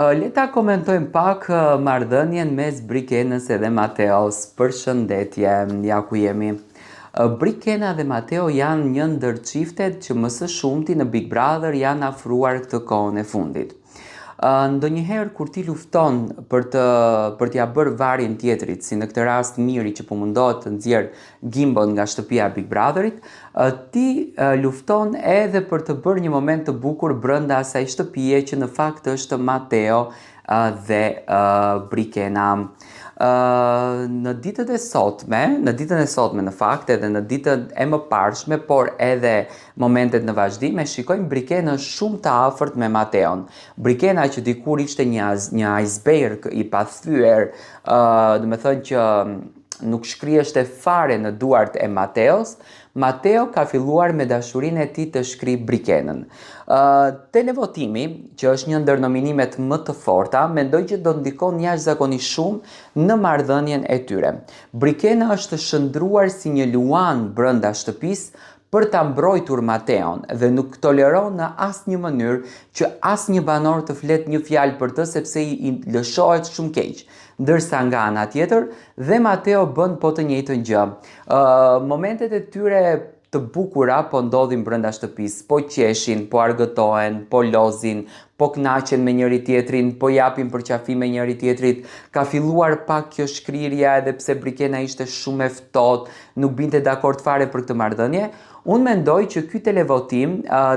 Le ta komentojmë pak marrëdhënien mes Brikenës edhe Mateos. Përshëndetje, ja ku jemi. Brikena dhe Mateo janë një ndër çiftet që më së shumti në Big Brother janë afruar këtë kohën e fundit. Ndonjëherë kur ti lufton për t'ia bërë varin tjetrit, si në këtë rast Miri që po mundohet të nxjerrë Gimbon nga shtëpia e Big Brotherit, ti lufton edhe për të bërë një moment të bukur brenda asaj shtëpie që në fakt është Mateo dhe Brikena. Në ditën e sotme në fakt edhe në ditën e mëparshme, por edhe momentet në vazhdim, e shikojmë Brikenën shumë të afërt me Mateon. Brikena që dikur ishte një iceberg i pathyer, do të thënë që nuk shkriheshte fare në duart e Mateos, Mateo ka filluar me dashurinë e tij të shkrijë Brikenën. Televotimi, që është një ndër nominimet më të forta, mendoj që do ndikon jashtëzakonisht shumë në marrëdhënien e tyre. Brikena është shndruar si një luan brenda shtëpisë për ta mbrojtur Mateon dhe nuk toleron në asnjë mënyrë që asnjë banor të flet një fjalë për të sepse i lëshohet shumë keq. Ndërsa nga ana tjetër dhe Mateo bën po të njëjtën gjë. Momentet e tyre të bukura po ndodhin brenda shtëpisë, po qeshin, po argëtohen, po lozin, po kënaqen me njëri tjetrin, po japin përqafime njëri tjetrit. Ka filluar pak kjo shkrirja edhe pse Brikena ishte shumë e ftohtë, nuk binte dakord fare për këtë marrëdhënie. Unë mendoj që ky televotim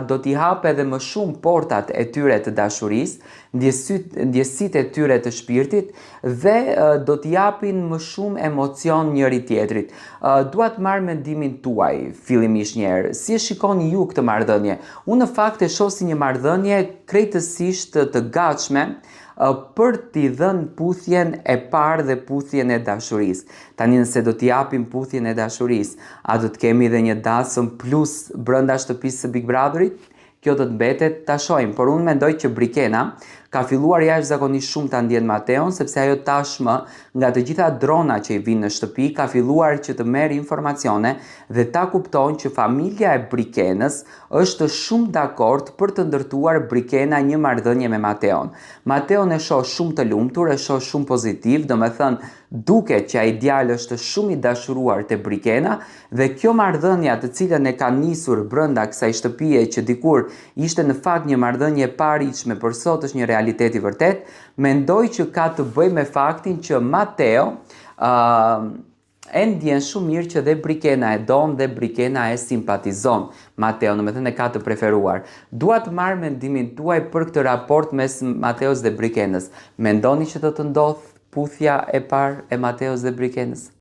do t'i hapë edhe më shumë portat e tyre të dashurisë, ndjesitë e tyre të shpirtit dhe do t'i japin më shumë emocion njëri tjetrit. Dua të marr mendimin tuaj fillimisht një herë. Si e shikoni ju këtë marrëdhënie? Unë në fakt e shoh si një marrëdhënie krejtësisht të gatshme për t'i dhënë puthjen e parë dhe puthjen e dashurisë. Tani nëse do t'i japim puthjen e dashurisë, a do të kemi edhe një dasëm plus brenda shtëpisë së Big Brotherit? Kjo do të mbetet ta shohim, por unë mendoj që Brikena ka filluar jashtëzakonisht shumë ta ndjen Mateon, sepse ajo tashmë nga të gjitha drona që i vinë në shtëpi ka filluar që të merr informacione dhe ta kupton që familja e Brikenës është shumë dakord për të ndërtuar Brikena një marrëdhënie me Mateon. Mateon e shoh shumë të lumtur, e shoh shumë pozitiv, domethënë duket që ai djalë është shumë i dashuruar te Brikena dhe kjo marrëdhënia të cilën e ka nisur brenda kësaj shtëpie që dikur ishte në fakt një marrëdhënie e paritshme, por sot është një realitet i vërtet, mendoj që ka të bëjë me faktin që Mateo e ndjen shumë mirë që dhe Brikena e don dhe Brikena e simpatizon Mateo, domethënë e ka të preferuar. Dua të marr mendimin tuaj për këtë raport mes Mateos dhe Brikenës. Mendoni që do të ndodh puthja e parë e Mateos dhe Brikenës?